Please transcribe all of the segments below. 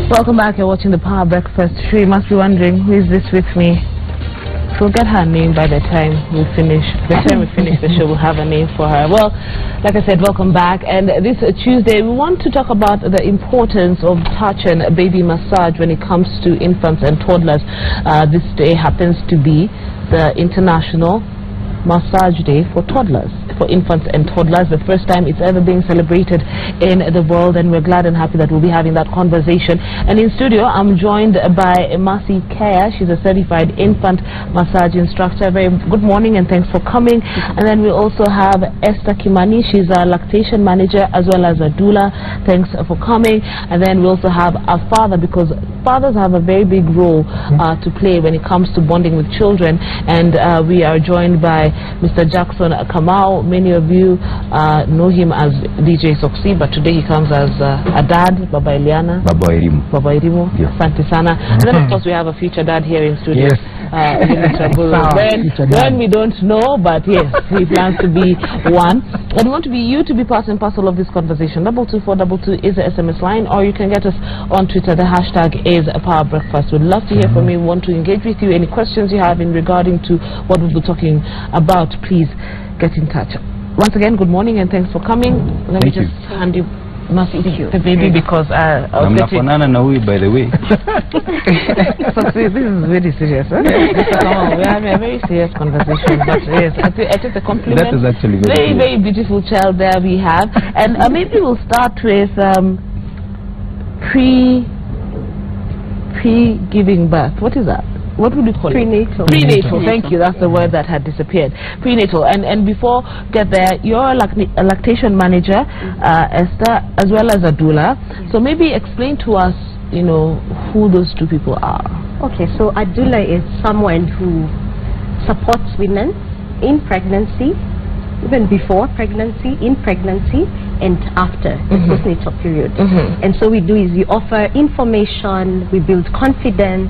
Welcome back. You're watching the Power Breakfast Show. You must be wondering, who is this with me? We'll get her name by the time we finish. By the time we finish the show, we'll have a name for her. Well, like I said, welcome back. And this Tuesday, we want to talk about the importance of touch and baby massage when it comes to infants and toddlers. This day happens to be the International Massage Day for toddlers, for infants and toddlers, the first time it's ever being celebrated in the world, and we're glad and happy that we'll be having that conversation. And in studio, I'm joined by Mercy Kaya. She's a certified infant massage instructor. Very good morning and thanks for coming. And then we also have Esther Kimani. She's a lactation manager as well as a doula. Thanks for coming. And then we also have a father, because fathers have a very big role to play when it comes to bonding with children. And we are joined by Mr. Jackson Kamau. Many of you know him as DJ Soxy, but today he comes as a dad, Baba Eliana. Baba Irimu. Yes. Asante sana. And then of course we have a future dad here in studio. Yes. When we don't know, but yes, he plans to be one. And we want you to be part and parcel of this conversation. 22422 is the SMS line, or you can get us on Twitter. The hashtag is Power Breakfast. We'd love to hear from you. We want to engage with you. Any questions you have in regarding to what we'll be talking about, please get in touch. Once again, good morning and thanks for coming. Let me just hand you the baby, because I was getting... by the way. So see, this is very serious, huh? We're having a very serious conversation, but yes, I take the compliment. That is actually very beautiful child there we have. And maybe we'll start with pre-giving birth. What is that? What would you call Prenatal. it? Prenatal. Thank you. That's the word that had disappeared. Prenatal. And before get there, you're a lactation manager, Esther, as well as a doula. So maybe explain to us, you know, who those two people are. Okay, so a doula is someone who supports women in pregnancy, even before pregnancy, in pregnancy, and after the postnatal period. And so we do is we offer information, we build confidence,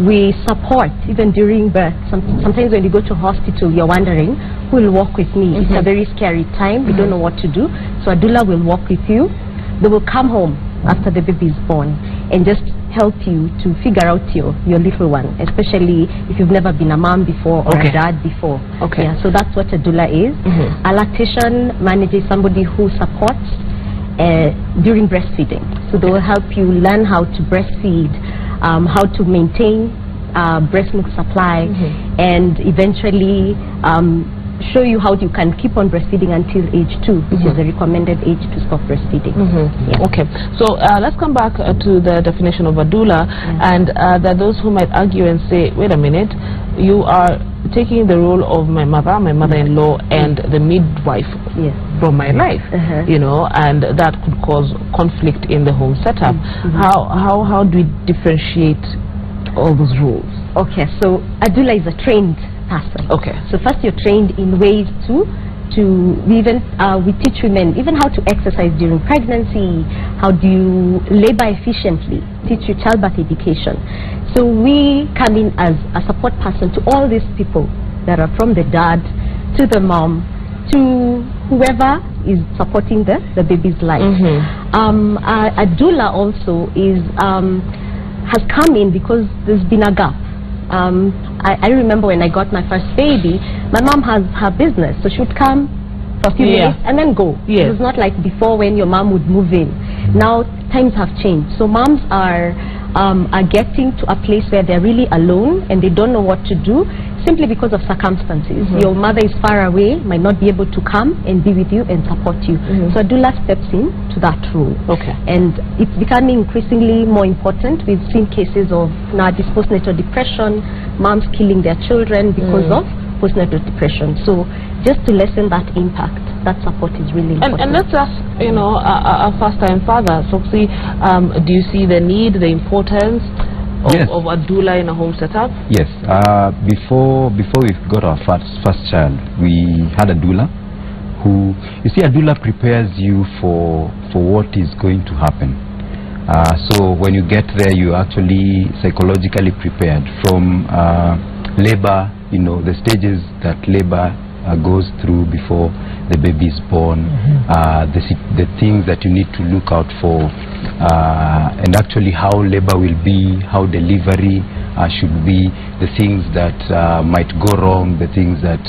we support even during birth. Sometimes when you go to hospital, you're wondering, who will walk with me? It's a very scary time. We don't know what to do. So a doula will walk with you. They will come home after the baby is born and just help you to figure out your little one, especially if you've never been a mom before or a dad before. Yeah, so that's what a doula is. A lactation manager is somebody who supports during breastfeeding. So they will help you learn how to breastfeed, how to maintain breast milk supply, and eventually show you how you can keep on breastfeeding until age 2, which is the recommended age to stop breastfeeding. Okay, so let's come back to the definition of a doula. And there are those who might argue and say, wait a minute, you are taking the role of my mother-in-law, and the midwife from my life, you know, and that could cause conflict in the home setup. How do we differentiate all those rules? Okay, so a doula is a trained person. Okay, so first you're trained in ways to we teach women even how to exercise during pregnancy, how do you labor efficiently, teach you childbirth education. So we come in as a support person to all these people that are from the dad to the mom to whoever is supporting the baby's life. A doula also has come in because there's been a gap. I remember when I got my first baby, my mom has her business, so she would come for a few minutes and then go. It was not like before when your mom would move in. Now times have changed, so moms are getting to a place where they're really alone and they don't know what to do, simply because of circumstances. Your mother is far away, might not be able to come and be with you and support you. So a doula steps in to that role. And it's becoming increasingly more important. We've seen cases of now this postnatal depression, moms killing their children because of postnatal depression. So just to lessen that impact, that support is really important. And let's ask, you know, a first-time father, Soxy, do you see the need, the importance of a doula in a home setup? Yes. Before we got our first child, we had a doula who, you see, a doula prepares you for what is going to happen. So when you get there, you're actually psychologically prepared from labor, you know, the stages that labor goes through before the baby is born, the things that you need to look out for and actually how labor will be, how delivery should be, the things that might go wrong, the things that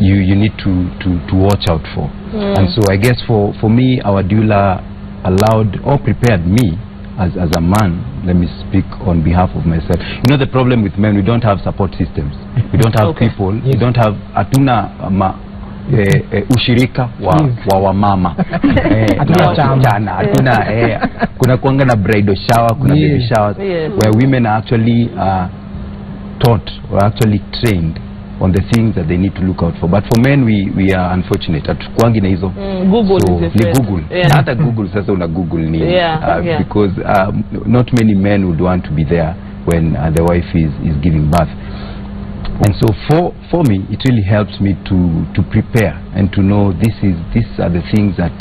you need to watch out for. And so I guess for me, our doula allowed or prepared me as a man. Let me speak on behalf of myself. You know, the problem with men, we don't have support systems. We don't have people. We don't have ushirika wa mama. Kuna kuanga na bridal shower, kuna baby showers, where women are actually taught or actually trained on the things that they need to look out for. But for men, we are unfortunate. Hatukuangi na hizo. Google so, is ni Google. Hata Google sasa una Google ni. Because not many men would want to be there when the wife is giving birth. And so for me, it really helps me to prepare and to know these are the things that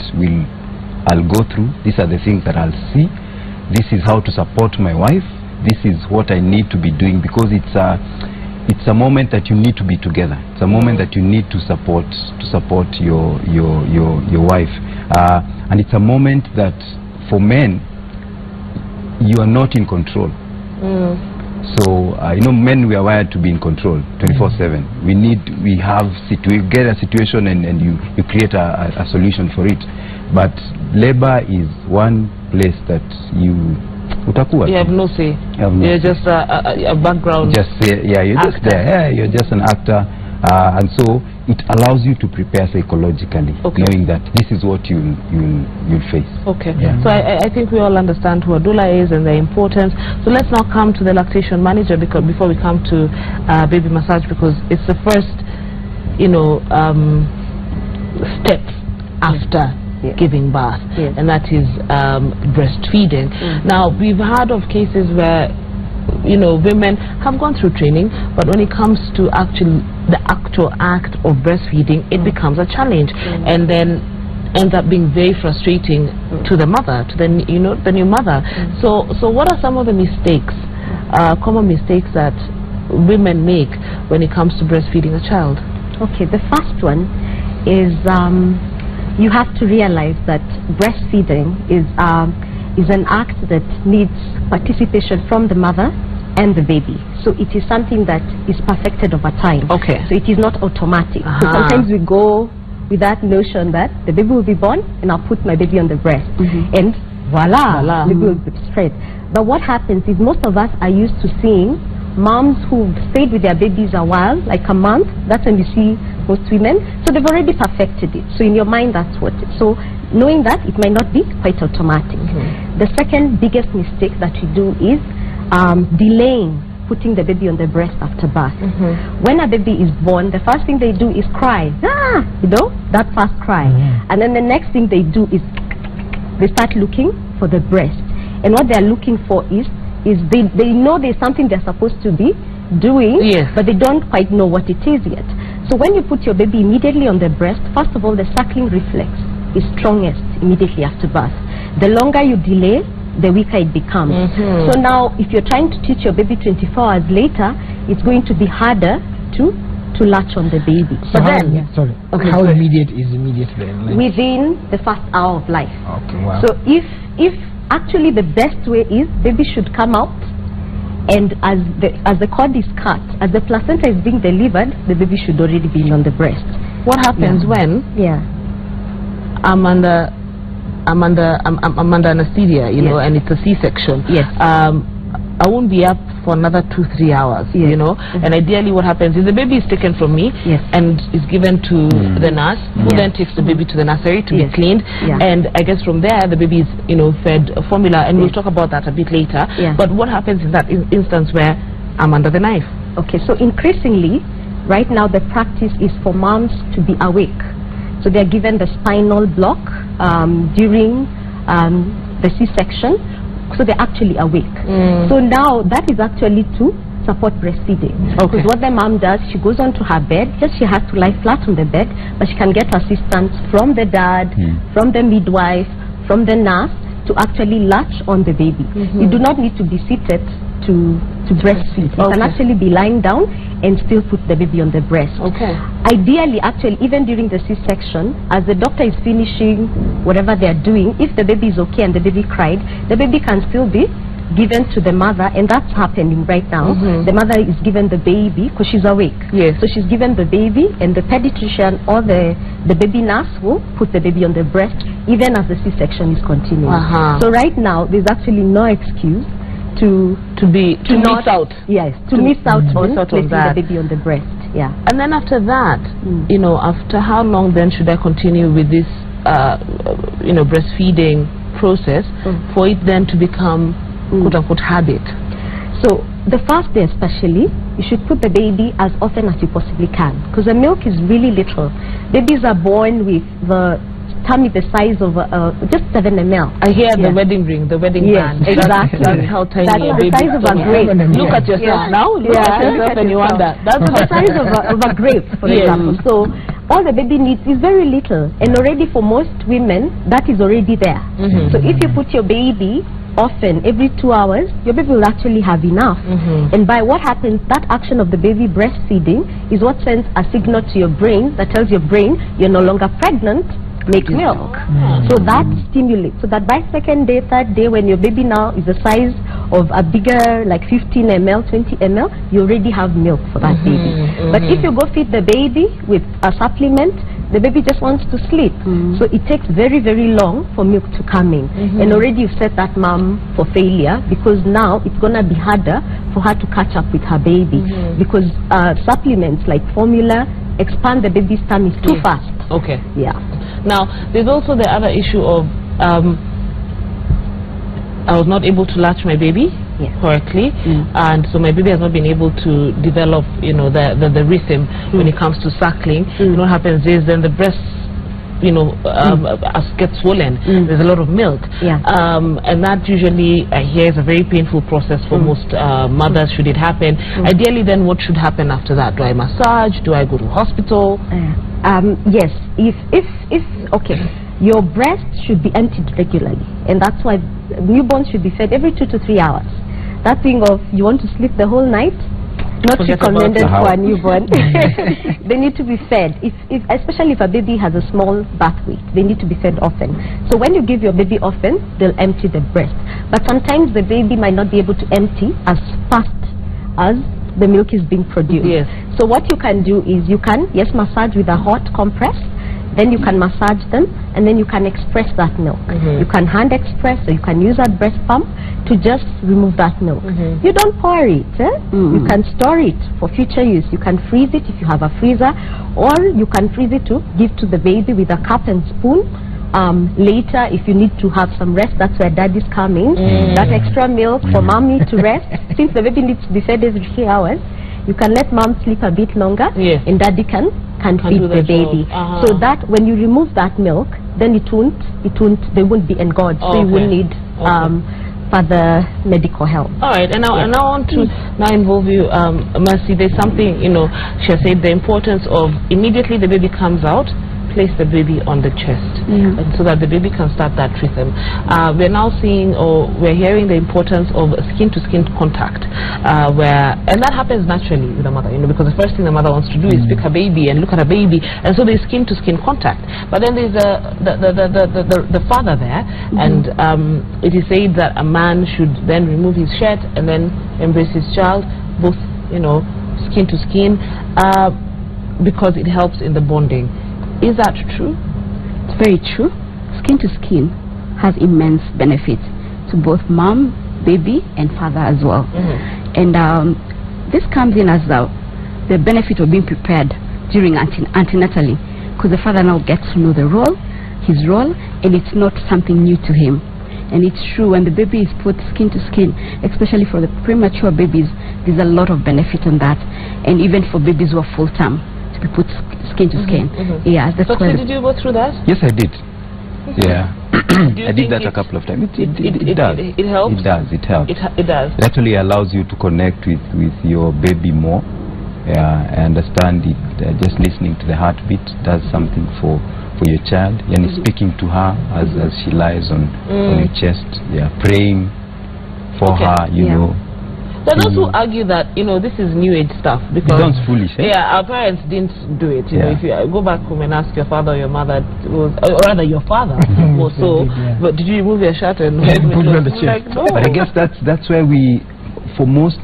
I'll go through. These are the things that I'll see. This is how to support my wife. This is what I need to be doing, because it's a moment that you need to be together. It's a moment that you need to support your wife, and it's a moment that for men you are not in control. So you know, men, we are wired to be in control 24/7. We get a situation and you create a solution for it. But labor is one place that you have no say. You're just a background. You're actor. Just there. Yeah, you're just an actor, and so it allows you to prepare psychologically, knowing that this is what you'll face. Okay. So I think we all understand who a doula is and their importance. So let's now come to the lactation manager, because before we come to baby massage, because it's the first, you know, steps after giving birth, and that is breastfeeding. Now, we've heard of cases where, you know, women have gone through training, but when it comes to the actual act of breastfeeding, it becomes a challenge, and then ends up being very frustrating to the mother, to the new mother. So what are some of the mistakes, common mistakes that women make when it comes to breastfeeding a child? Okay, the first one is you have to realize that breastfeeding is an act that needs participation from the mother and the baby. So it is something that is perfected over time. Okay. So it is not automatic. So sometimes we go with that notion that the baby will be born and I'll put my baby on the breast and voila, the baby will be fed. But what happens is most of us are used to seeing moms who've stayed with their babies a while, like a month. That's when you see most women. So they've already perfected it. So in your mind, that's what it is. So knowing that, it might not be quite automatic. The second biggest mistake that we do is delaying putting the baby on the breast after birth. When a baby is born, the first thing they do is cry. You know, that first cry. And then the next thing they do is they start looking for the breast. And what they're looking for is they know there's something they're supposed to be doing, but they don't quite know what it is yet. So when you put your baby immediately on the breast, first of all, the suckling reflex is strongest immediately after birth. The longer you delay, the weaker it becomes. So now, if you're trying to teach your baby 24 hours later, it's going to be harder to latch on the baby. So how immediate is immediate then? Like within the first hour of life. Okay, wow. So if actually the best way is baby should come out, and as the cord is cut, as the placenta is being delivered, the baby should already be on the breast. What happens when I'm under anesthesia, you know, and it's a C-section? I won't be up for another 2-3 hours, you know, and ideally what happens is the baby is taken from me and is given to the nurse, who then takes the baby to the nursery to be cleaned, and I guess from there the baby is, you know, fed formula, and we'll talk about that a bit later. But what happens in that instance where I'm under the knife? Okay, so increasingly, right now the practice is for moms to be awake. So they're given the spinal block during the C-section, so they're actually awake. So now that is actually to support breastfeeding. Because what the mom does, she goes onto her bed. Yes, she has to lie flat on the bed, but she can get assistance from the dad, from the midwife, from the nurse, to actually latch on the baby. You do not need to be seated to breastfeed. You can actually be lying down and still put the baby on the breast. Ideally, actually, even during the C-section, as the doctor is finishing whatever they are doing, if the baby is okay and the baby cried, the baby can still be given to the mother, and that's happening right now. The mother is given the baby because she's awake. So she's given the baby, and the pediatrician or the baby nurse will put the baby on the breast even as the C-section is continuing. So right now, there's actually no excuse to miss out. Yes, to miss out on placing the baby on the breast. And then after that, you know, after how long then should I continue with this, you know, breastfeeding process for it then to become quote-unquote habit? So the first day especially, you should put the baby as often as you possibly can, because the milk is really little. Babies are born with the tummy the size of just 7 ml. I hear the wedding ring, the wedding band. Exactly. That's how tiny a baby is. That's the size of a grape. Look at yourself now. Look at yourself and you wonder. That's the size of a grape, for example. So all the baby needs is very little, and already for most women that is already there. So if you put your baby often, every 2 hours, your baby will actually have enough. And by what happens, that action of the baby breastfeeding is what sends a signal to your brain that tells your brain you're no longer pregnant, make milk. So that stimulates, so that by second day, third day, when your baby now is the size of a bigger, like 15 ml, 20 ml, you already have milk for that baby. But if you go feed the baby with a supplement, the baby just wants to sleep. So it takes very, very long for milk to come in. And already you've set that mom for failure, because now it's going to be harder for her to catch up with her baby, because supplements like formula expand the baby's tummy too fast. Now, there's also the other issue of I was not able to latch my baby correctly, and so my baby has not been able to develop, you know, the rhythm when it comes to suckling. What happens is then the breasts, you know, get swollen. There's a lot of milk, and that usually I hear is a very painful process for most mothers should it happen. Ideally, then what should happen after that? Do I massage? Do I go to hospital? Yes, if okay, your breast should be emptied regularly, and that's why newborns should be fed every 2 to 3 hours. That thing of you want to sleep the whole night, not recommended for a newborn. They need to be fed. Especially if a baby has a small birth weight, they need to be fed often. So when you give your baby often, they'll empty the breast. But sometimes the baby might not be able to empty as fast as the milk is being produced. So what you can do is you can massage with a hot compress. Then you can massage them, and then you can express that milk. You can hand express, or you can use a breast pump to just remove that milk. You don't pour it. You can store it for future use. You can freeze it if you have a freezer, or you can freeze it to give to the baby with a cup and spoon. Later, if you need to have some rest, that's where daddy's coming. That extra milk for mommy to rest. Since the baby needs to be fed every 3 hours, you can let mom sleep a bit longer, and daddy can feed the baby. So that when you remove that milk, then they won't be engorged. So you will need further medical help. Alright, and I want to now involve you, Mercy. There's something, you know, she said the importance of immediately the baby comes out, place the baby on the chest, and so that the baby can start that rhythm. We're now seeing, or we're hearing, the importance of skin-to-skin contact, and that happens naturally with the mother, you know, because the first thing the mother wants to do is pick her baby and look at her baby, and so there's skin-to-skin contact. But then there's the father there, and it is said that a man should then remove his shirt and then embrace his child, both, you know, skin-to-skin, because it helps in the bonding. Is that true? It's very true. Skin to skin has immense benefits to both mom, baby, and father as well. And this comes in as the benefit of being prepared during antenatally, because the father now gets to know his role, and it's not something new to him. And it's true, when the baby is put skin to skin, especially for the premature babies, there's a lot of benefit on that, and even for babies who are full-term, to be put skin to skin. That's so did you go through that? Yes, I did. I did that a couple of times. It does. It helps? It does. It helps. It does. It actually allows you to connect with your baby more. I understand it. Just listening to the heartbeat does something for for your child, and speaking to her as she lies on your chest, praying for her, you know. There are those who argue that, you know, this is new age stuff because it sounds foolish. Yeah, our parents didn't do it. You know, if you go back home and ask your father or your mother, or rather your father, but did you remove your shirt and put it on the chest? Like, no. But I guess that's where we, for most,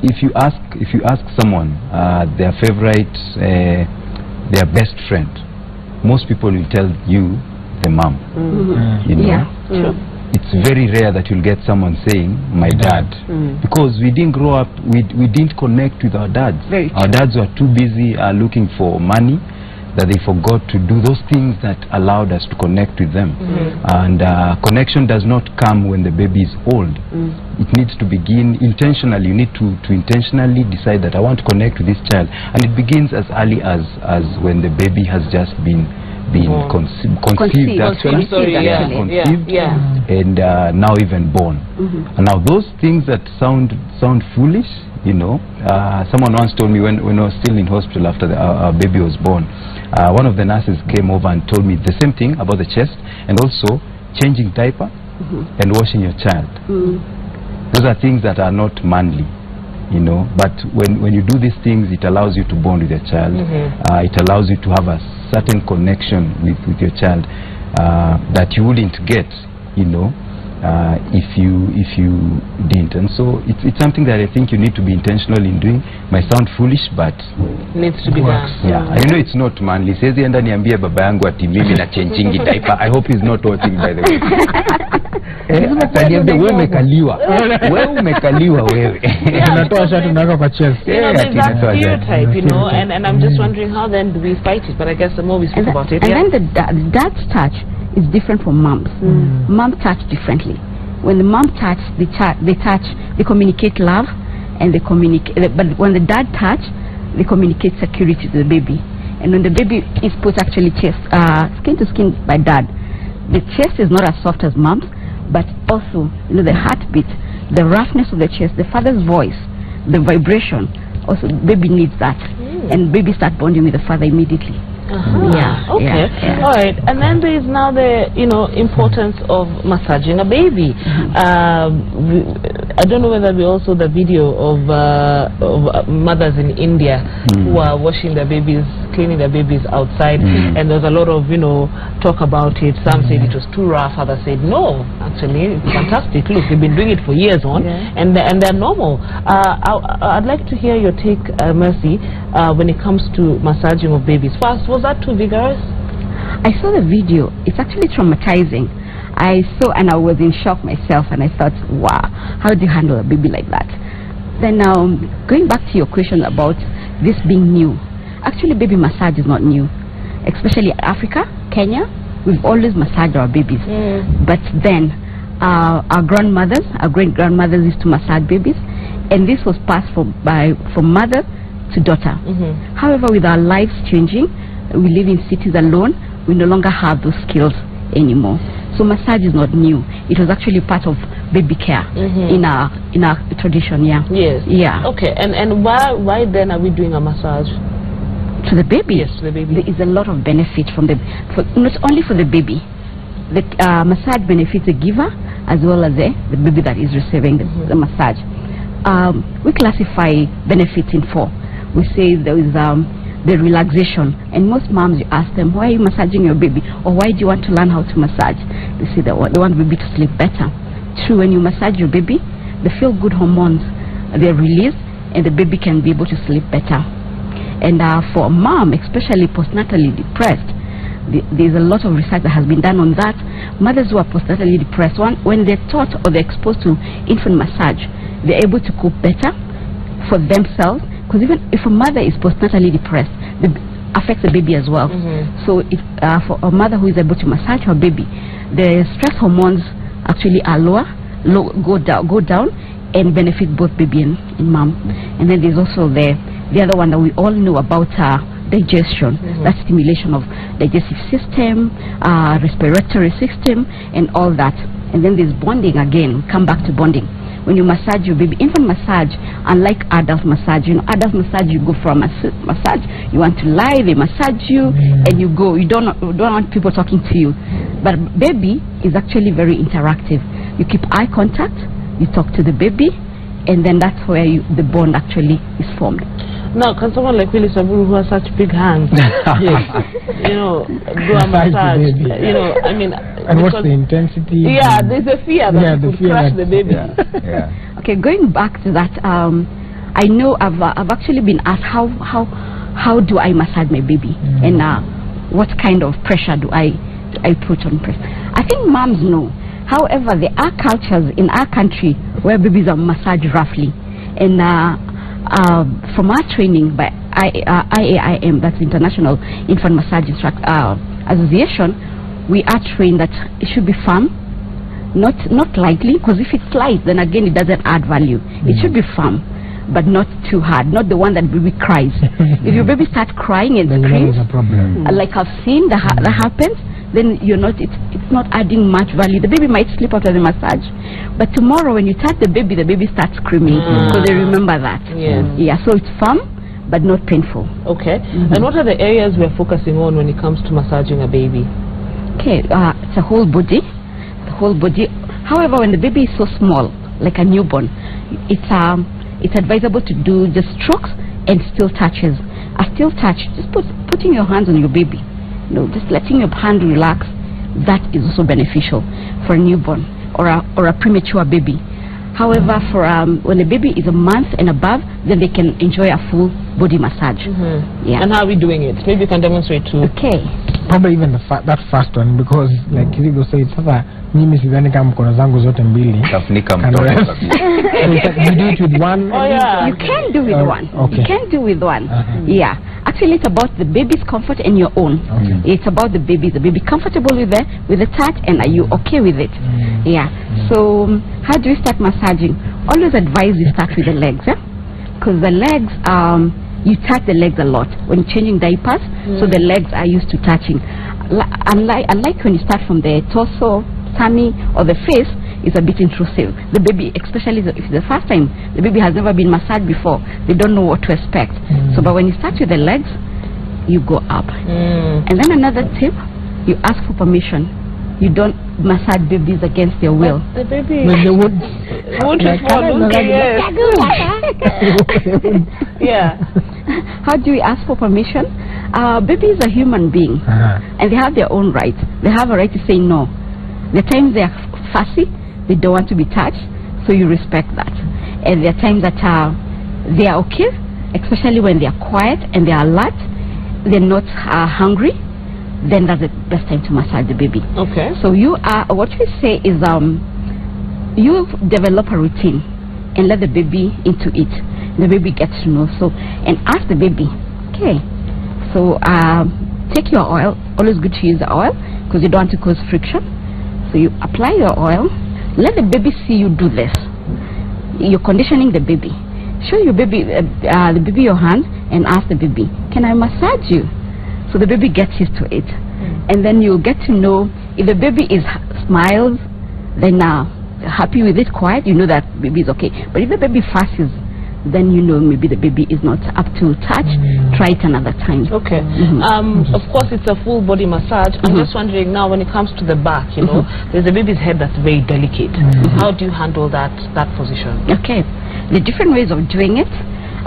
if you ask someone their favorite, their best friend, most people will tell you the mom. You know. It's very rare that you'll get someone saying my dad, because we didn't grow up, we didn't connect with our dads. Our dads were too busy looking for money that they forgot to do those things that allowed us to connect with them. And connection does not come when the baby is old. It needs to begin intentionally. You need to intentionally decide that I want to connect with this child, and it begins as early as when the baby has just been conceived actually, and now even born. And now those things that sound foolish, you know, someone once told me when I was still in hospital after our baby was born, one of the nurses came over and told me the same thing about the chest, and also changing diaper and washing your child. Those are things that are not manly, you know, but when you do these things, it allows you to bond with your child. It allows you to have a certain connection with your child that you wouldn't get, you know, if you didn't. And so it's something that I think you need to be intentional in doing. Might sound foolish, but needs to be done. Yeah, I know it's not manly. Says enda niambie baba yangu ati mimi na changing diaper. I hope he's not watching, by the way. Wewe umekaliwa. Wewe umekaliwa wewe. Unatoa shati unaweka kwa chest. There's that stereotype, you know, and I'm just wondering how then do we fight it? But I guess the more we speak about it, and then the dad's touch is different from mom's. Mom touch differently. When the mom touch, they communicate love, and they communicate. But when the dad touch, they communicate security to the baby. And when the baby is put actually skin to skin by dad, the chest is not as soft as mom's, but also, you know, the heartbeat, the roughness of the chest, the father's voice, the vibration. Also, baby needs that, and baby start bonding with the father immediately. All right, and then there is now the, you know, importance of massaging a baby. I don't know whether we also the video of mothers in India who are washing their babies, cleaning their babies outside, and there's a lot of, you know, talk about it. Some said it was too rough, others said no, actually it's fantastic. Look, they've been doing it for years and they're normal. I'd like to hear your take, Mercy, when it comes to massaging of babies. First, was that too vigorous? I saw the video. It's actually traumatizing. I saw and I was in shock myself, and I thought, wow, how do you handle a baby like that? Then going back to your question about this being new, actually baby massage is not new, especially Africa, Kenya. We've always massaged our babies, but then our grandmothers, our great-grandmothers used to massage babies, and this was passed from mother to daughter. However, with our lives changing, we live in cities alone, we no longer have those skills anymore. So massage is not new. It was actually part of baby care in our tradition. Okay, and why then are we doing a massage to the baby? Yes, to the baby. There is a lot of benefit from not only for the baby. The massage benefits the giver as well as the baby that is receiving the massage. We classify benefits in 4. We say there is the relaxation, and most moms, you ask them, why are you massaging your baby, or why do you want to learn how to massage? They say that they want the baby to sleep better. True, when you massage your baby, the feel-good hormones, they're released, and the baby can be able to sleep better. And for a mom, especially postnatally depressed, there's a lot of research that has been done on that. Mothers who are postnatally depressed, when they're taught or they're exposed to infant massage, they're able to cope better for themselves. Because even if a mother is postnatally depressed, it affects the baby as well. So if for a mother who is able to massage her baby, the stress hormones actually are go down, and benefit both baby and mom. And then there's also the other one that we all know about, digestion, that stimulation of digestive system, respiratory system, and all that. And then there's bonding again. Come back to bonding. when you massage your baby, infant massage, unlike adult massage, you know, adult massage, you go for a massage, you want to lie, they massage you, and you go. You don't want people talking to you. But baby is actually very interactive. You keep eye contact, you talk to the baby, and then that's where the bond actually is formed. Now, can someone like Willie Saburu, who has such big hands, you know, do a massage? You know, I mean, and what's the intensity? Yeah, there's a fear that you could crush the baby. Okay, going back to that, I know I've actually been asked how do I massage my baby, and what kind of pressure do I put on press? I think moms know. However, there are cultures in our country where babies are massaged roughly, and from our training by IAIM, that's International Infant Massage Association, we are trained that it should be firm, not lightly, because if it's light, then again it doesn't add value. It should be firm, but not too hard, not the one that baby cries. If your baby starts crying and screams, like I've seen that happens, then it's not adding much value. The baby might sleep after the massage, but tomorrow when you touch the baby starts screaming, because they remember that. Yeah, so it's firm but not painful. Okay. And what are the areas we're focusing on when it comes to massaging a baby? Okay, it's a whole body, the whole body. However, when the baby is so small, like a newborn, it's advisable to do just strokes and still touches. A still touch, just putting your hands on your baby. No, just letting your hand relax, that is also beneficial for a newborn or a premature baby. However, for when a baby is a month and above, then they can enjoy a full body massage. Yeah. And how are we doing it? Maybe you can demonstrate too. Okay. Probably even that first one, because like Kizigo said, sasa mimi sidhani kama mkono zangu zote mbili. Tafunika mtoto kabisa. You do it with one. Oh yeah. You can do with one. Okay. You can do with one. Yeah. Actually, it's about the baby's comfort and your own. It's about the baby. The baby comfortable with the touch, and are you okay with it? Yeah. So how do we start massaging? Always advise you start with the legs, because the legs you touch the legs a lot when changing diapers, so the legs are used to touching. Unlike when you start from the torso, tummy, or the face, it's a bit intrusive. The baby, especially if it's the first time, the baby has never been massaged before, they don't know what to expect. So, but when you start with the legs, you go up. And then another tip, you ask for permission. You don't massage babies against their will. The baby won't respond. Yeah. How do we ask for permission? Baby is a human being, and they have their own rights. They have a right to say no. There are times they are fussy, they don't want to be touched, so you respect that. And there are times that they are okay, especially when they are quiet and they are alert, they're not hungry, then that's the best time to massage the baby. Okay. So what we say is you develop a routine and let the baby into it. The baby gets to know. So, and ask the baby, okay, so take your oil. Always good to use the oil because you don't want to cause friction. So you apply your oil. Let the baby see you do this. You're conditioning the baby. Show your baby, the baby your hand, and ask the baby, can I massage you? So the baby gets used to it. And then you get to know if the baby smiles, then happy with it, quiet, you know that baby is okay. But if the baby fusses, then you know maybe the baby is not up to touch. Try it another time. Okay. Of course, it's a full body massage. I'm just wondering now, when it comes to the back, you know, there's a baby's head that's very delicate. How do you handle that position? Okay. The different ways of doing it.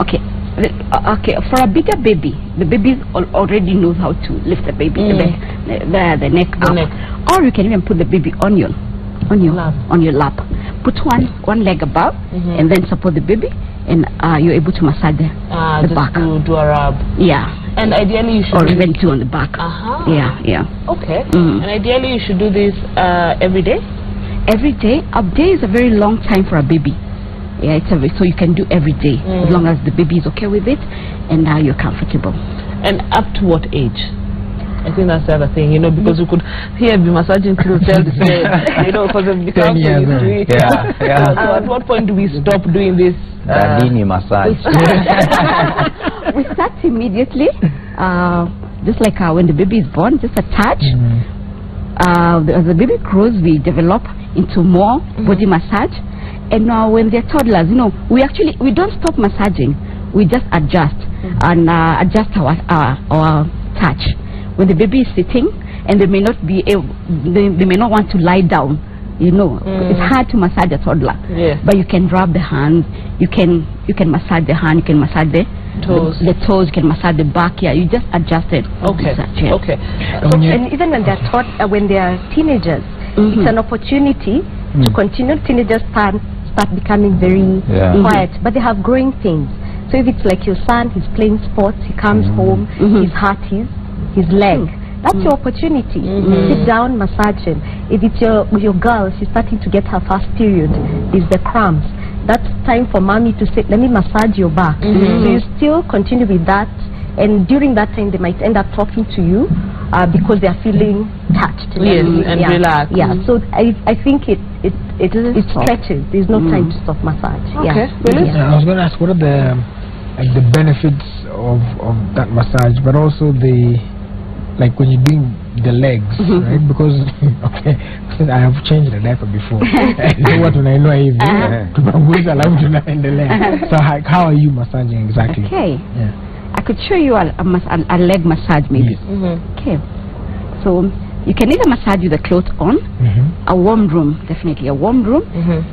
Okay. Okay, for a bigger baby, the baby already knows how to lift the baby, the neck up. Or you can even put the baby on your lap. Put one leg above and then support the baby, and you're able to massage the back. Do a rub. Yeah. And ideally you should or even two on the back. Yeah. Okay. And ideally you should do this every day? Every day. A day is a very long time for a baby. Yeah, so you can do every day as long as the baby is okay with it and you're comfortable. And up to what age? I think that's the other thing, you know, because you could be massaging till the you know, because it becomes used to it. So at what point do we stop doing this? Massage. We start immediately, just like when the baby is born, just a touch. As the baby grows, we develop into more body massage. And now when they're toddlers, we don't stop massaging. We just adjust and adjust our touch. When the baby is sitting and they may not be able, they may not want to lie down. It's hard to massage a toddler. Yes. But you can rub the hands. You can massage the hand. You can massage the toes. The toes. You can massage the back. Yeah, you just adjust it. Okay. Okay. So, and even when they're when they are teenagers, it's an opportunity to continue. Teenagers start becoming very quiet, but they have growing pains. So if it's like your son, he's playing sports, he comes home, he's hurt his leg. That's your opportunity. Sit down, massage him. If it's your girl, she's starting to get her first period, is the cramps. That's time for mommy to say, let me massage your back. So you still continue with that, and during that time they might end up talking to you because they are feeling touched. And relaxed. Yeah. So I think it stretches. There's no time to stop massage. Okay. I was going to ask, what are the benefits of that massage, but also like when you're doing the legs, right? Because I have changed the diaper before. What when I know if the leg. So how are you massaging exactly? Okay. I could show you a leg massage maybe. Okay. So you can either massage with the clothes on, a warm room, definitely a warm room.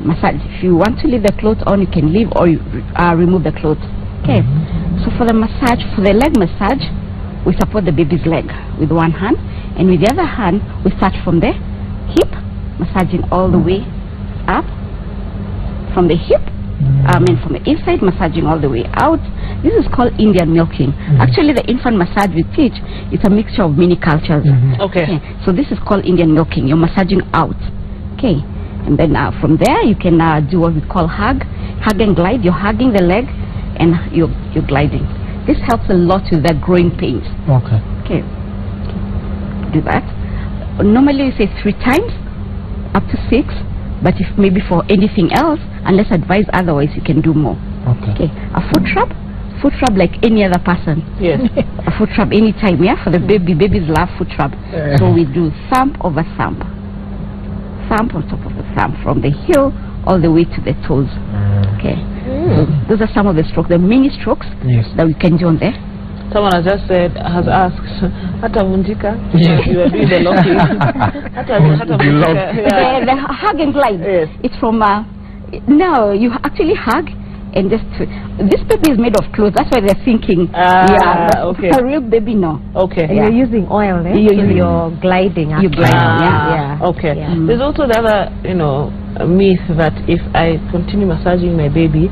Massage. If you want to leave the clothes on, you can leave, or you remove the clothes. Okay. So for the massage, for the leg massage, we support the baby's leg with one hand, and with the other hand we start from the hip, massaging all the way up from the hip, from the inside, massaging all the way out. This is called Indian milking. Actually, the infant massage we teach is a mixture of many cultures. Okay. So this is called Indian milking. You're massaging out. Okay. And then from there you can do what we call hug and glide. You're hugging the leg and you're gliding. This helps a lot with their growing pains. Okay. Do that. Normally we say 3 times, up to 6. But if maybe for anything else, unless advised otherwise, you can do more. Okay. A foot rub like any other person. Yes. A foot rub anytime. Yeah. For the baby, babies love foot rub. So we do thumb over thumb. Thumb on top of the thumb, from the heel all the way to the toes. Okay. So those are some of the strokes, the mini strokes that we can do on there. Someone has asked, Hata Vunjika, you are doing the locking. The hug and glide. It's from, no, you actually hug and just, this baby is made of clothes, that's why they're thinking, a real baby, no. Okay. And you're using oil, you're gliding. You're gliding, Okay. There's also the other, a myth that if I continue massaging my baby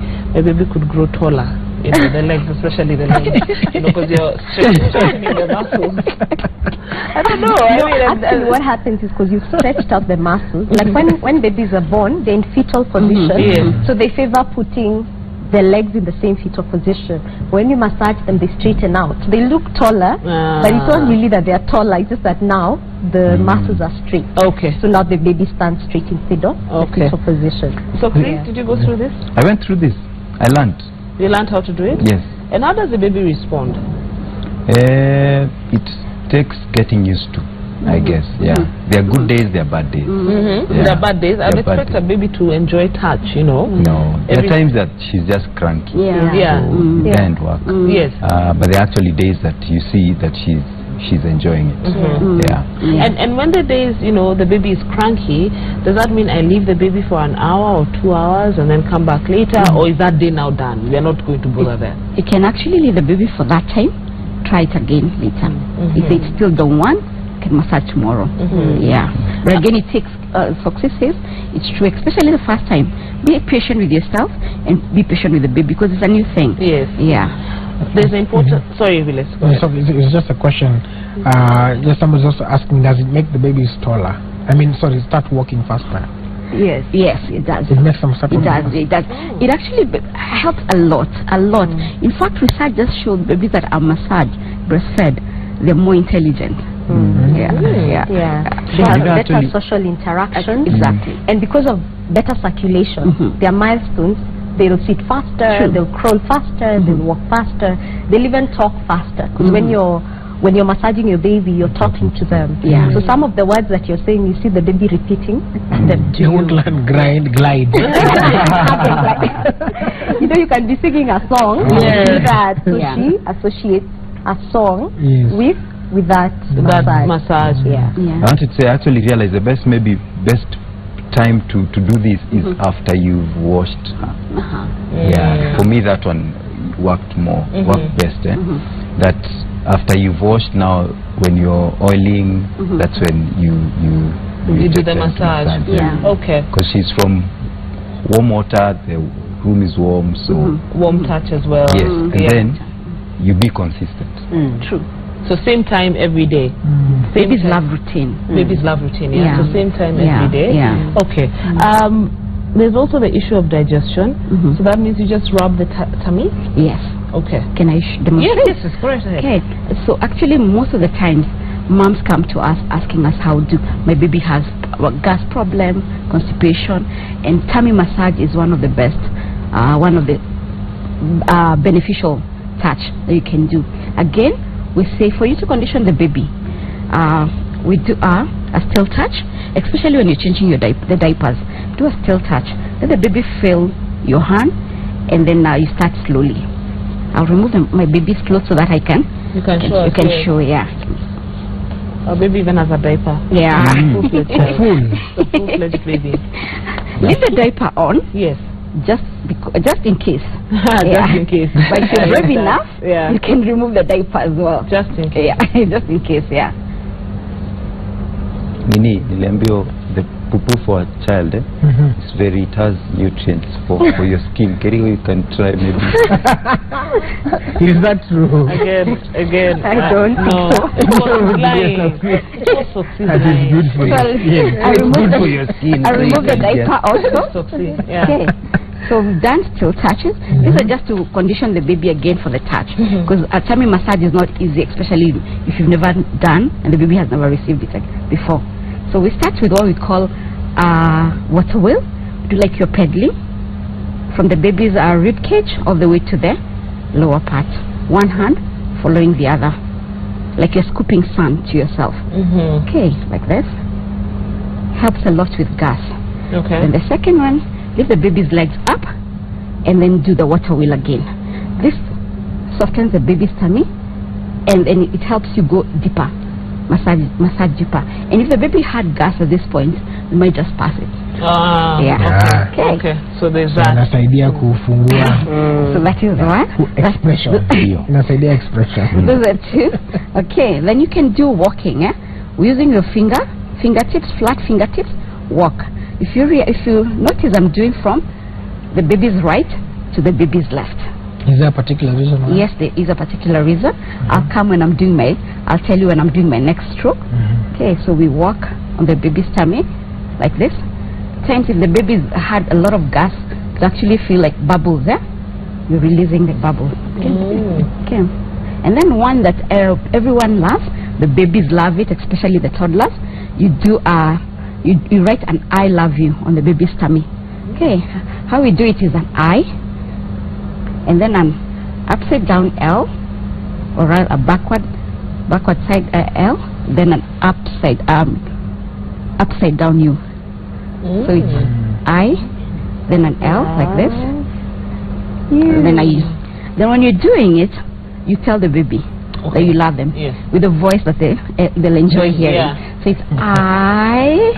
could grow taller. The legs, especially the legs, because you're strengthening the muscles. I don't know. Actually, what happens is because you've stretched out the muscles. Like when babies are born, they're in fetal position, so they favor putting their legs in the same fetal position. When you massage them, they straighten out. They look taller, but it's not really that they are taller. It's just that now the muscles are straight. Okay. So now the baby stands straight instead of the fetal position. So, Chris, did you go through this? I went through this. I learned. You learned how to do it? Yes. And how does the baby respond? It takes getting used to, I guess. Yeah. There are good days, there are bad days. There are bad days. I'd expect a baby to enjoy touch, No. There are times that she's just cranky. So it doesn't work. Yes. But there are actually days that you see that she's enjoying it. And when the days, the baby is cranky, does that mean I leave the baby for an hour or 2 hours and then come back later, or is that day now done? We are not going to bother there. You can actually leave the baby for that time, try it again later. If they still don't want, you can massage tomorrow. But again, it takes successes. It's true, especially the first time. Be patient with yourself and be patient with the baby because it's a new thing. Yes. There's an important. Sorry, Willis. It's just a question. Just somebody's also asking, does it make the babies taller? Start walking faster? Yes, it does. It makes them start. It does. It actually helps a lot. In fact, research just showed babies that are massaged, breastfed, they're more intelligent. They have better social interaction. Exactly. And because of better circulation, their milestones, they'll sit faster, they'll crawl faster, they'll walk faster, they'll even talk faster. Because when you're when you're massaging your baby, you're talking to them. Yeah. So some of the words that you're saying, you see the baby repeating them to You you. won't learn glide. You know, you can be singing a song that, so she associates a song with that massage. Yeah. I wanted to say, I actually realize the best time to do this is after you've washed her. Yeah, for me that one worked worked best. That after you've washed, now when you're oiling, that's when you do the massage. Okay. Because she's from warm water, the room is warm, so warm touch as well. Yes, and then you be consistent. True. So same time every day. Babies love routine. Babies love routine. Yeah. So same time every day. Yeah. Okay. There's also the issue of digestion. So that means you just rub the tummy. Yes. Okay. Can I demonstrate? Yes, of course. Okay. So actually, most of the times, moms come to us asking us, how do my baby has gas problem, constipation, and tummy massage is one of the best, one of the beneficial touch that you can do. Again, we say for you to condition the baby, we do a still touch, especially when you're changing your the diapers. Do a still touch. Let the baby feel your hand, and then you start slowly. I'll remove my baby's clothes so that I can. You can show. Yeah. Our baby even has a diaper. Yeah. Full-fledged baby. Leave the diaper on. Yes. Just in case. Just in case. But if you're brave enough, you can remove the diaper as well. Just in case. Yeah. Just in case. Yeah. Niliambio, the poo for a child, it's very, it has nutrients for your skin. Kerigo, you can try maybe. Is that true? Again. I don't know. It's lying. That is good for your skin. It's good for your skin. I remove the diaper also. Okay. So we've done still touches. These are just to condition the baby again for the touch. Because a tummy massage is not easy, especially if you've never done and the baby has never received it before. So we start with what we call water wheel. Do like you're pedaling from the baby's rib cage all the way to the lower part. One hand following the other, like you're scooping sand to yourself. Okay, like this. Helps a lot with gas. Okay. Then the second one, lift the baby's legs up and then do the water wheel again. This softens the baby's tummy and then it helps you go deeper. Massage deeper. And if the baby had gas at this point, you might just pass it. Okay. So there's that. Inasaidia kufungua. So that is one. Expression. Inasaidia expression. Those are two. Okay. Then you can do walking. We're using your fingertips, flat fingertips. Walk. If you notice, I'm doing from the baby's right to the baby's left. Is there a particular reason why? Yes, there is a particular reason. I'll come when I'm doing I'll tell you when I'm doing my next stroke. Okay, so we walk on the baby's tummy like this. Times if the baby's had a lot of gas, you actually feel like bubbles there. You're releasing the bubbles. Okay. And then one that everyone loves, the babies love it, especially the toddlers. You do you write an I love you on the baby's tummy. Okay, how we do it is an I, and then an upside down L, or a backward side L, then an upside down U. So it's I, then an L like this. And then when you're doing it, you tell the baby that you love them with a voice that they'll enjoy hearing. So it's I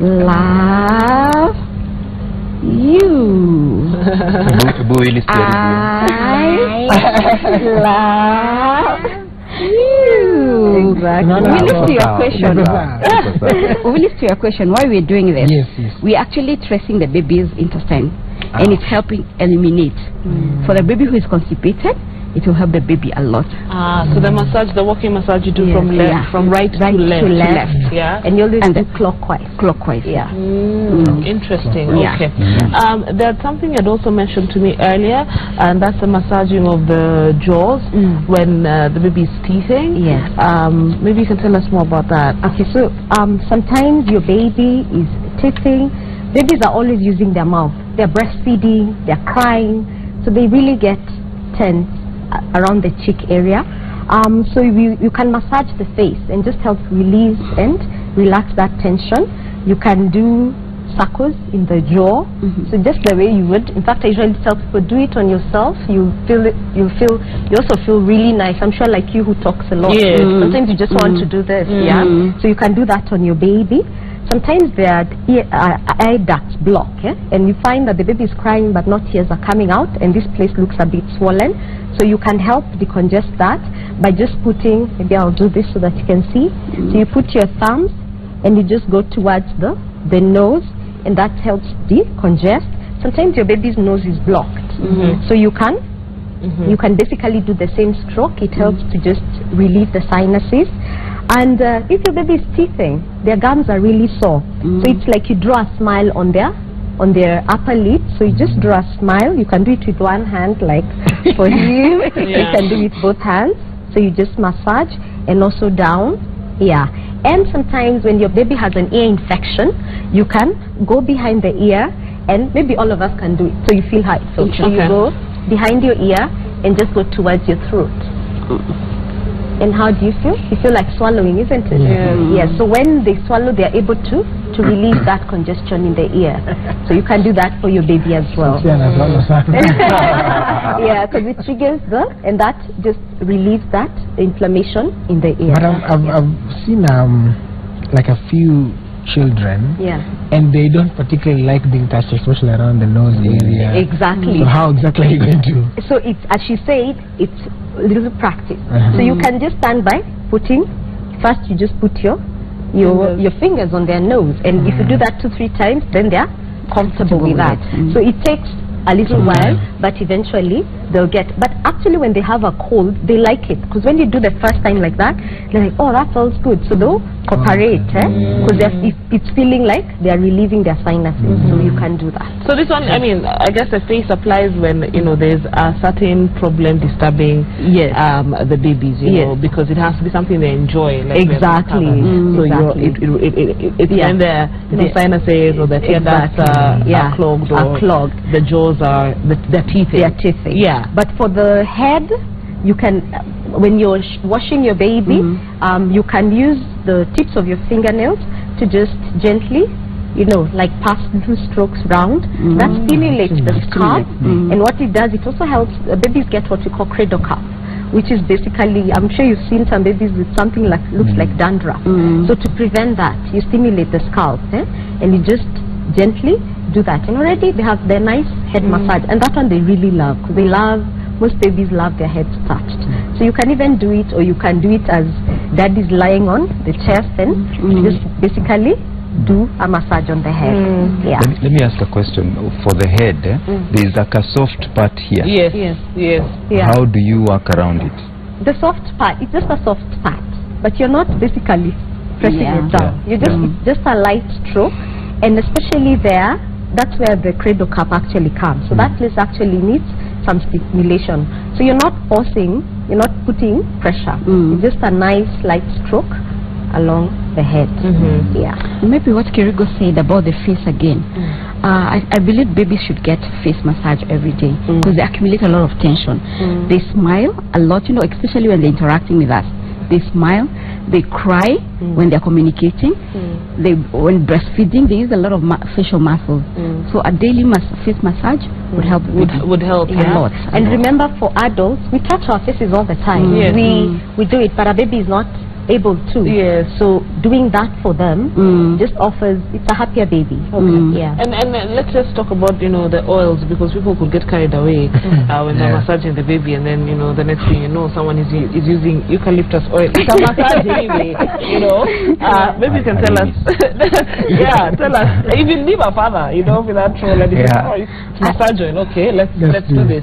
love you. I love you. Exactly. We listen to your question. We listen to your question. Why we're doing this? Yes. We're actually tracing the baby's intestine, and it's helping eliminate. For the baby who is constipated, it will help the baby a lot. So the walking massage you do from right to left. Yeah. And you always do clockwise. Yeah. Interesting. Yeah. Okay. There's something you'd also mentioned to me earlier, and that's the massaging of the jaws when the baby is teething. Yes. Maybe you can tell us more about that. Okay. So sometimes your baby is teething. Babies are always using their mouth. They're breastfeeding. They're crying. So they really get tense around the cheek area. So you can massage the face and just help release and relax that tension. You can do circles in the jaw, so just the way you would. In fact, I usually tell people, do it on yourself. You also feel really nice. I'm sure, like you who talks a lot, sometimes you just want to do this, so you can do that on your baby. Sometimes their eye ducts block, and you find that the baby is crying but not tears are coming out, and this place looks a bit swollen. So you can help decongest that by just putting, maybe I'll do this so that you can see. So you put your thumbs and you just go towards the nose, and that helps decongest. Sometimes your baby's nose is blocked, so you can basically do the same stroke. It helps to just relieve the sinuses. And if your baby is teething, their gums are really sore, so it's like you draw a smile on their upper lip. So you just draw a smile. You can do it with one hand, like for him. You can do it with both hands. So you just massage, and also down. And sometimes when your baby has an ear infection, you can go behind the ear, and maybe all of us can do it, so you feel how it feels. So you go behind your ear and just go towards your throat. And how do you feel? You feel like swallowing, isn't it? Yeah. So when they swallow, they are able to release that congestion in the ear. So you can do that for your baby as well. Yeah, because it triggers and that just relieves that inflammation in the ear. But I've seen like a few children, and they don't particularly like being touched, especially around the nose area. Exactly. So how exactly are you going to? So it's, as she said, it's a little practice. So you can just stand by putting, first you just put your fingers on their nose, and if you do that 2-3 times, then they're comfortable with that. So it takes a little while, but eventually they'll get. But actually, when they have a cold, they like it, because when you do the first time like that, they're like, oh, that feels good. So they'll cooperate, because it's feeling like they're relieving their sinuses. So you can do that. So this one, I mean, I guess the face applies when there's a certain problem disturbing the babies, because it has to be something they enjoy. Like exactly. So it's when the sinuses or the tear ducts are clogged, or the jaws are the teeth. They are teething. But for the head, you can, when you're washing your baby, you can use the tips of your fingernails to just gently, like pass little strokes round. That stimulates the scalp, and what it does, it also helps babies get what we call cradle cap, which is basically, I'm sure you've seen some babies with something like looks like dandruff. So to prevent that, you stimulate the scalp, and you just gently do that, and already they have their nice head massage, and that one they really love, because most babies love their heads touched. So you can even do it, or you can do it as daddy's lying on the chest, and just basically do a massage on the head. Let me ask a question. For the head, there's like a soft part here. Yes. How do you work around it? The soft part, it's just a soft part, but you're not basically pressing it down. It's just a light stroke, and especially there, that's where the cradle cap actually comes. So that place actually needs some stimulation. So you're not forcing, you're not putting pressure. It's just a nice light stroke along the head. Maybe what Kirigo said about the face again. I believe babies should get face massage every day, because they accumulate a lot of tension. They smile a lot, especially when they're interacting with us. They smile, they cry when they're communicating, when breastfeeding, they use a lot of facial muscles. So a daily face massage would help would help a lot. And remember, for adults, we touch our faces all the time. We do it, but our baby is not able to. So doing that for them just offers, it's a happier baby. And let's just talk about the oils, because people could get carried away when they're massaging the baby, and then the next thing you know, someone is using eucalyptus oil. It's a massage anyway. Maybe you can tell us. Tell us. If you leave a father, with that troll, and it's massage oil. Okay, let's do this.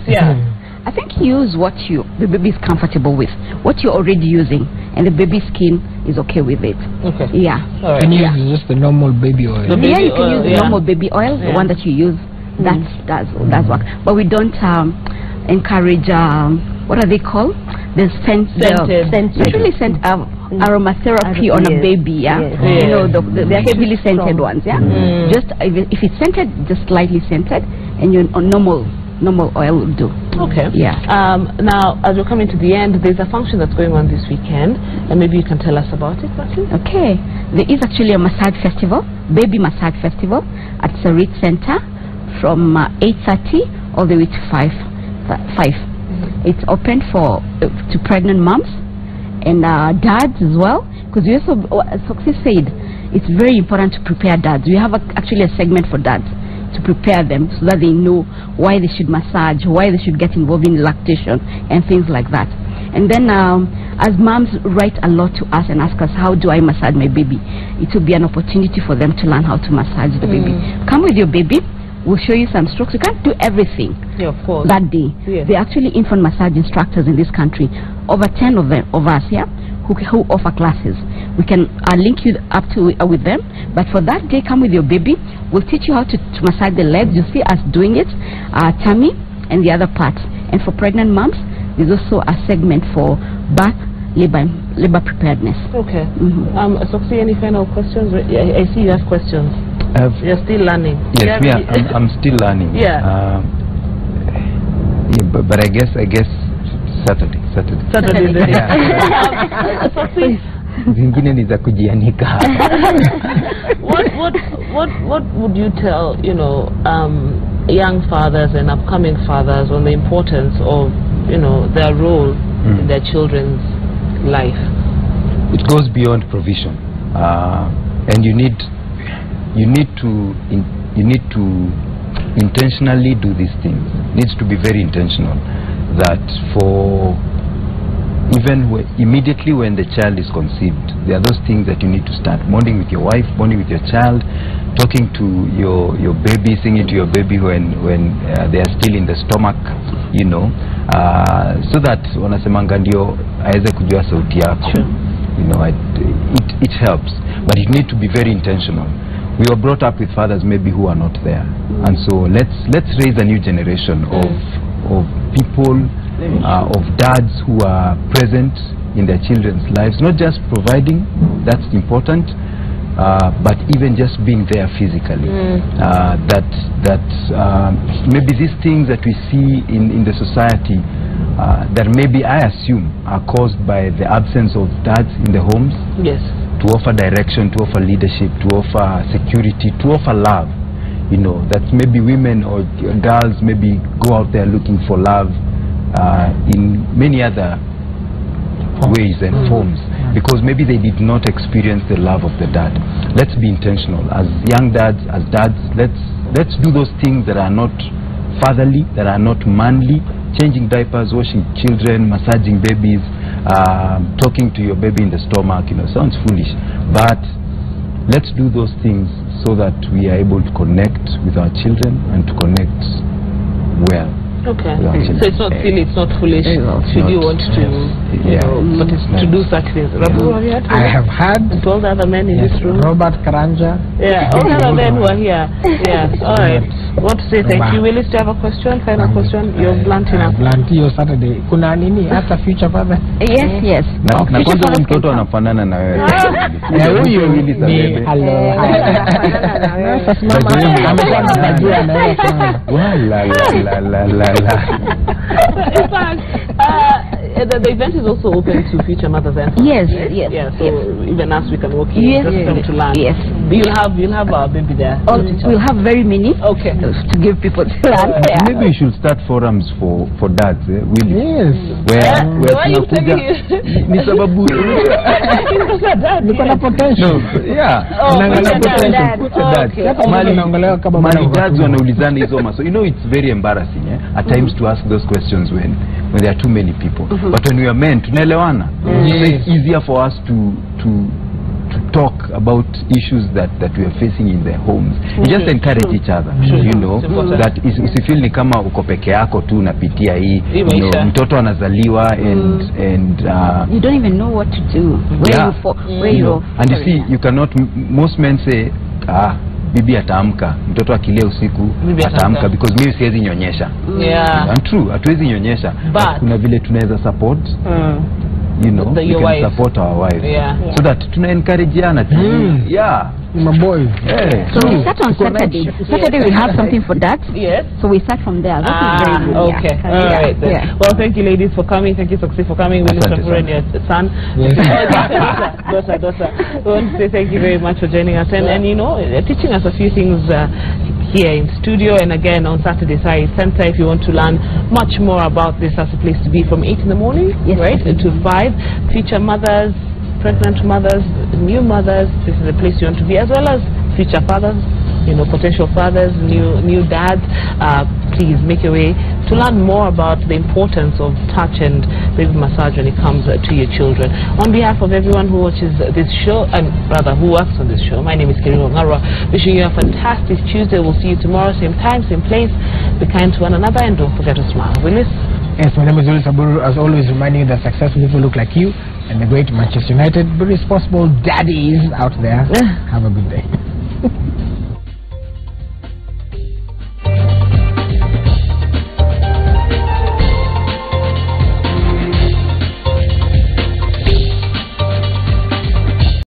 I think use what the baby is comfortable with, what you're already using, and the baby's skin is okay with it. Right. And use just the normal baby oil. You can use the normal baby oil, the one that you use. That does work. But we don't encourage, what are they called? There's usually scented aromatherapy on a baby. The heavily scented ones. Just if it's scented, just slightly scented, and you're on normal normal oil will do. Okay. Yeah. Now, as we're coming to the end, there's a function that's going on this weekend, and maybe you can tell us about it, Matthew? Okay. There is actually a massage festival, baby massage festival, at Sarit Center from 8:30 all the way to 5. It's open for to pregnant moms and dads as well, because we also, as Soxy said, it's very important to prepare dads. We have actually a segment for dads to prepare them so that they know why they should massage, why they should get involved in lactation and things like that. And then as moms write a lot to us and ask us, how do I massage my baby? It will be an opportunity for them to learn how to massage the baby. Come with your baby. We'll show you some strokes. You can't do everything that day. There are actually infant massage instructors in this country, over 10 of us here, who offer classes. We can link you up to with them, but for that day, come with your baby. We'll teach you how to massage the legs. You see us doing it, tummy and the other parts. And for pregnant moms, there's also a segment for birth, labor preparedness. Okay. Soxy, any final questions? I see you have questions. You're still learning. Yes, I'm still learning. Yeah. But I guess Saturday. Zingine ni za kujianika. What would you tell, young fathers and upcoming fathers on the importance of, their role in their children's life? It goes beyond provision, and you need to intentionally do these things. It needs to be very intentional. That for even immediately when the child is conceived, there are those things that you need to start. Bonding with your wife, bonding with your child, talking to your baby, singing to your baby when they are still in the stomach, so that wanasemanga ndio aweze kujua sauti yako. It helps, but it needs to be very intentional. We were brought up with fathers maybe who are not there, and so let's raise a new generation of people, of dads who are present in their children's lives, not just providing, that's important, but even just being there physically. Maybe these things that we see in the society that maybe I assume are caused by the absence of dads in the homes. Yes. To offer direction, to offer leadership, to offer security, to offer love. That maybe women or girls maybe go out there looking for love in many other ways and forms, because maybe they did not experience the love of the dad. Let's be intentional as young dads, as dads. Let's do those things that are not fatherly, that are not manly. Changing diapers, washing children, massaging babies, talking to your baby in the stomach, sounds foolish, but let's do those things so that we are able to connect with our children and to connect well. Okay. So it's not silly, it's not foolish. Should you want to, but it's to do such things. Rabu, have you had? I have had. And all the other men in this room. Robert Karanja. Yeah, all the other men who are here. Yeah. All right. Want to say thank you. Willis, do you have a question? Final question? You're blunt enough. Blunt hiyo Saturday. Kuna nini hata future father? Yes. Na kwanza mtoto anafanana na wewe. Huyo Willis ni hello. Sasa mama ameshaanza na wewe. Wala. In fact, the event is also open to future mothers and fathers. Yes. Yeah, so even us, we can walk in to learn. Yes. You'll have our baby there. We'll have very many. Okay. To give people to learn. Maybe we should start forums for dads. Really? Yes. Where tunakuja ni sababu niko na potential. Yeah. Naangalia potential. Mali naongelea kama mali dads wanaulizana hizo maso. It's very embarrassing at times to ask those questions when there are too many people. But when we are men, tunaelewana. It's easier for us to talk about issues that we are facing in their homes. We just encourage each other, that usifeel ni kama uko peke yako tu unapitia hii, mtoto anazaliwa and you don't even know what to do. And you see, you cannot, most men say, bibi ataamka, mtoto akilia usiku ataamka, because mimi siwezi nyonyesha. Yeah. And true, hatuwezi nyonyesha. But kuna vile tunaweza support. you know, we can wife. support our wives. Yeah. So that tuna encourageana. Yeah. My boy. Hey. So we start on Saturday. Saturday we have something for that. Yes. So we start from there. That is very good. Okay. Yeah. All right. Then. Yeah. Well, thank you, ladies, for coming. Thank you, Soxy, for coming. Minister and your son. Yes. Dosa. We want to say thank you very much for joining us and you know, teaching us a few things here in studio, and again on Saturday Science Center. If you want to learn much more about this, as a place to be from 8 in the morning, right, to 5. Future mothers, pregnant mothers, new mothers, this is a place you want to be, as well as future fathers, you know, potential fathers, new dads. Please make your way to learn more about the importance of touch and baby massage when it comes to your children. On behalf of everyone who watches this show, and rather who works on this show, my name is Kerry Ongarwa, wishing you a fantastic Tuesday. We'll see you tomorrow, same time, same place. Be kind to one another and don't forget to smile. Willis? Yes, my name is Willis Aburu, as always reminding you that successful people look like you and the great Manchester United, but responsible daddies out there. Have a good day.